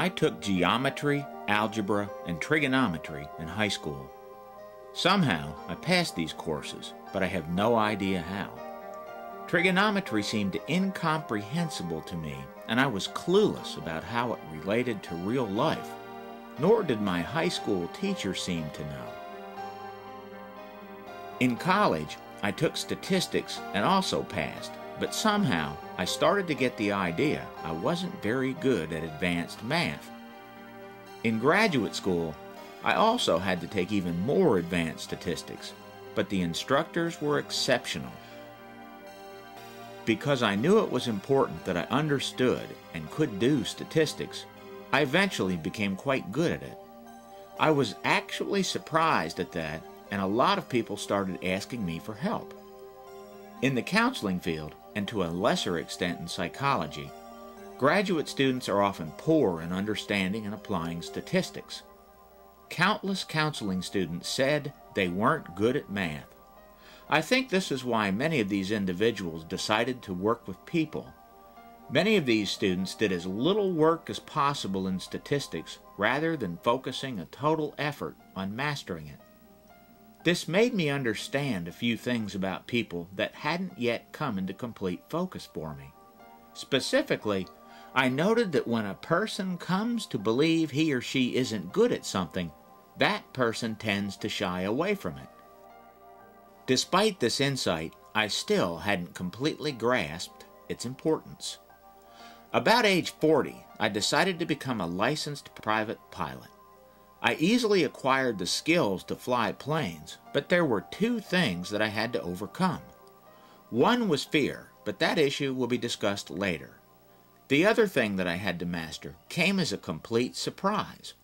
I took geometry, algebra, and trigonometry in high school. Somehow, I passed these courses, but I have no idea how. Trigonometry seemed incomprehensible to me, and I was clueless about how it related to real life, nor did my high school teacher seem to know. In college, I took statistics and also passed, but somehow I started to get the idea I wasn't very good at advanced math. In graduate school, I also had to take even more advanced statistics, but the instructors were exceptional. Because I knew it was important that I understood and could do statistics, I eventually became quite good at it. I was actually surprised at that, and a lot of people started asking me for help. In the counseling field, and to a lesser extent in psychology, graduate students are often poor in understanding and applying statistics. Countless counseling students said they weren't good at math. I think this is why many of these individuals decided to work with people. Many of these students did as little work as possible in statistics rather than focusing a total effort on mastering it. This made me understand a few things about people that hadn't yet come into complete focus for me. Specifically, I noted that when a person comes to believe he or she isn't good at something, that person tends to shy away from it. Despite this insight, I still hadn't completely grasped its importance. About age 40, I decided to become a licensed private pilot. I easily acquired the skills to fly planes, but there were two things that I had to overcome. One was fear, but that issue will be discussed later. The other thing that I had to master came as a complete surprise.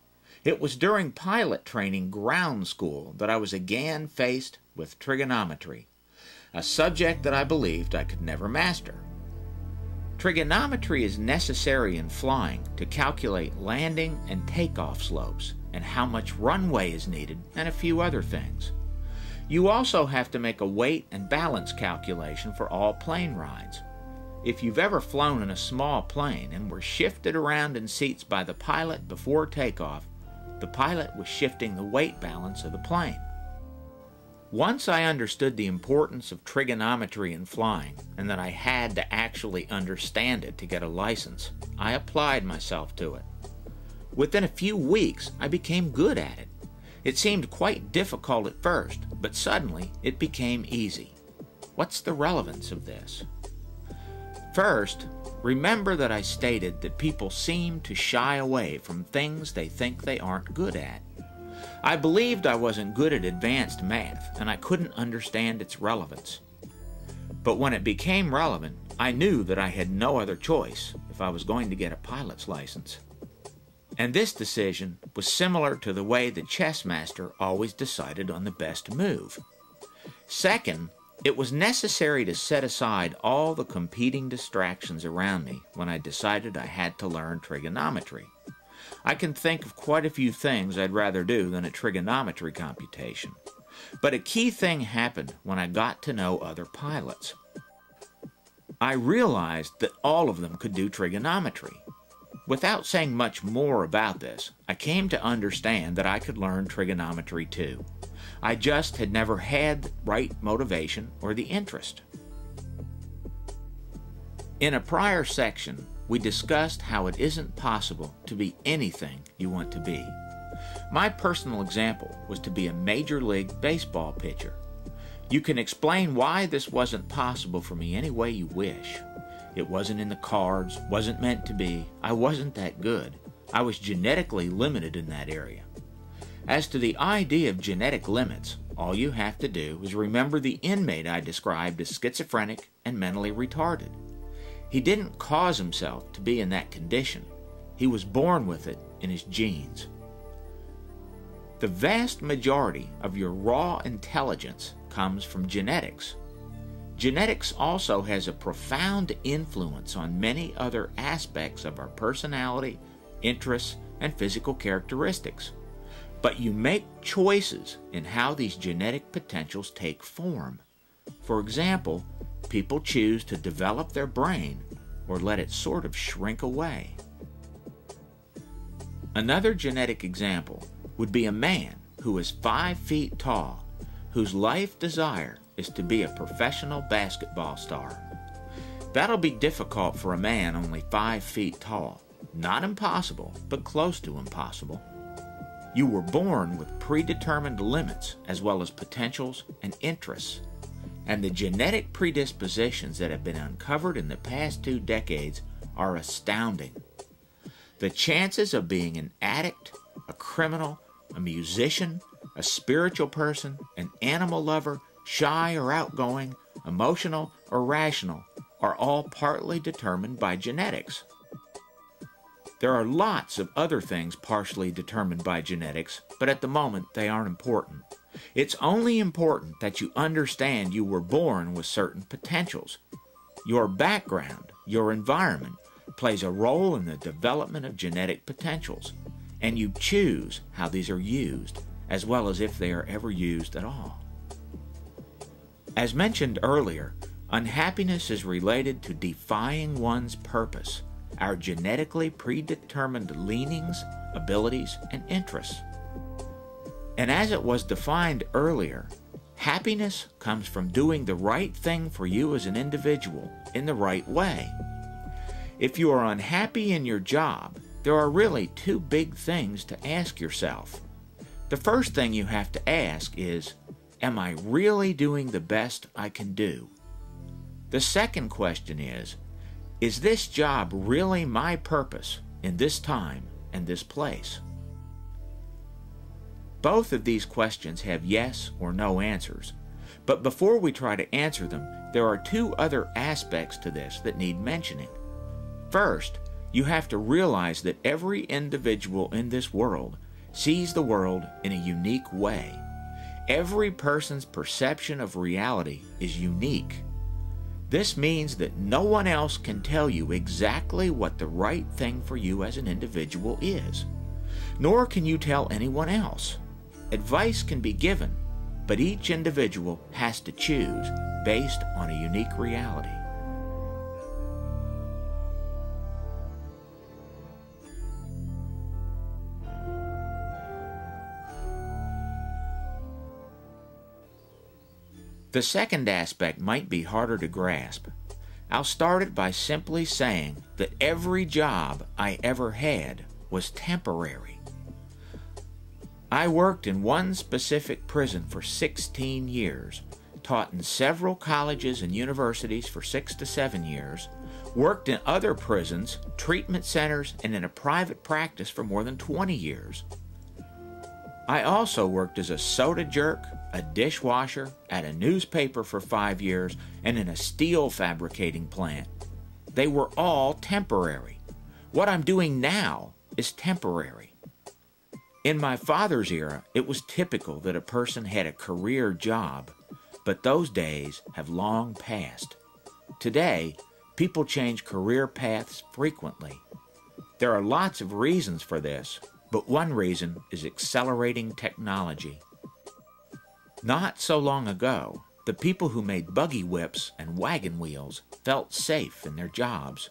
It was during pilot training ground school that I was again faced with trigonometry, a subject that I believed I could never master. Trigonometry is necessary in flying to calculate landing and takeoff slopes, and how much runway is needed, and a few other things. You also have to make a weight and balance calculation for all plane rides. If you've ever flown in a small plane and were shifted around in seats by the pilot before takeoff, the pilot was shifting the weight balance of the plane. Once I understood the importance of trigonometry in flying, and that I had to actually understand it to get a license, I applied myself to it. Within a few weeks, I became good at it. It seemed quite difficult at first, but suddenly it became easy. What's the relevance of this? First, remember that I stated that people seem to shy away from things they think they aren't good at. I believed I wasn't good at advanced math, and I couldn't understand its relevance. But when it became relevant, I knew that I had no other choice if I was going to get a pilot's license. And this decision was similar to the way the chess master always decided on the best move. Second, it was necessary to set aside all the competing distractions around me when I decided I had to learn trigonometry. I can think of quite a few things I'd rather do than a trigonometry computation. But a key thing happened when I got to know other pilots. I realized that all of them could do trigonometry. Without saying much more about this, I came to understand that I could learn trigonometry too. I just had never had the right motivation or the interest. In a prior section, we discussed how it isn't possible to be anything you want to be. My personal example was to be a Major League Baseball pitcher. You can explain why this wasn't possible for me any way you wish. It wasn't in the cards, wasn't meant to be. I wasn't that good. I was genetically limited in that area. As to the idea of genetic limits, All you have to do is remember the inmate I described as schizophrenic and mentally retarded. He didn't cause himself to be in that condition. He was born with it in his genes. The vast majority of your raw intelligence comes from genetics. Genetics also has a profound influence on many other aspects of our personality, interests, and physical characteristics. But you make choices in how these genetic potentials take form. For example, people choose to develop their brain or let it sort of shrink away. Another genetic example would be a man who is 5 feet tall, whose life desire is to be a professional basketball star. That'll be difficult for a man only 5 feet tall. Not impossible, but close to impossible. You were born with predetermined limits as well as potentials and interests. And the genetic predispositions that have been uncovered in the past 2 decades are astounding. The chances of being an addict, a criminal, a musician, a spiritual person, an animal lover, shy or outgoing, emotional or rational, are all partly determined by genetics. There are lots of other things partially determined by genetics, but at the moment they aren't important. It's only important that you understand you were born with certain potentials. Your background, your environment, plays a role in the development of genetic potentials, and you choose how these are used, as well as if they are ever used at all. As mentioned earlier, unhappiness is related to defying one's purpose, our genetically predetermined leanings, abilities, and interests. And as it was defined earlier, happiness comes from doing the right thing for you as an individual in the right way. If you are unhappy in your job, there are really 2 big things to ask yourself. The first thing you have to ask is, am I really doing the best I can do? The second question is this job really my purpose in this time and this place? Both of these questions have yes or no answers, but before we try to answer them, there are 2 other aspects to this that need mentioning. First, you have to realize that every individual in this world sees the world in a unique way. Every person's perception of reality is unique. This means that no one else can tell you exactly what the right thing for you as an individual is, nor can you tell anyone else. Advice can be given, but each individual has to choose based on a unique reality. The second aspect might be harder to grasp. I'll start it by simply saying that every job I ever had was temporary. I worked in one specific prison for 16 years, taught in several colleges and universities for 6 to 7 years, worked in other prisons, treatment centers, and in a private practice for more than 20 years. I also worked as a soda jerk, a dishwasher, at a newspaper for 5 years, and in a steel fabricating plant. They were all temporary. What I'm doing now is temporary. In my father's era, it was typical that a person had a career job, but those days have long passed. Today, people change career paths frequently. There are lots of reasons for this, but one reason is accelerating technology. Not so long ago, the people who made buggy whips and wagon wheels felt safe in their jobs.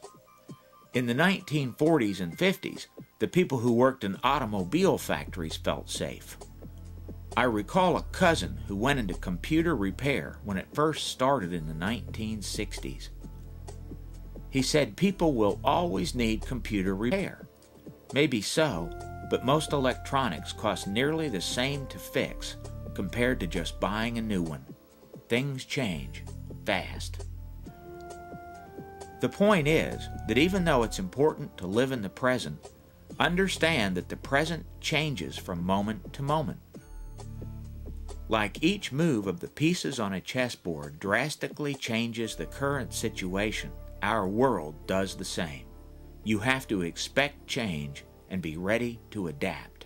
In the 1940s and 50s, the people who worked in automobile factories felt safe. I recall a cousin who went into computer repair when it first started in the 1960s. He said people will always need computer repair. Maybe so, but most electronics cost nearly the same to fix compared to just buying a new one. Things change fast. The point is that even though it's important to live in the present, understand that the present changes from moment to moment. Like each move of the pieces on a chessboard drastically changes the current situation, our world does the same. You have to expect change and be ready to adapt.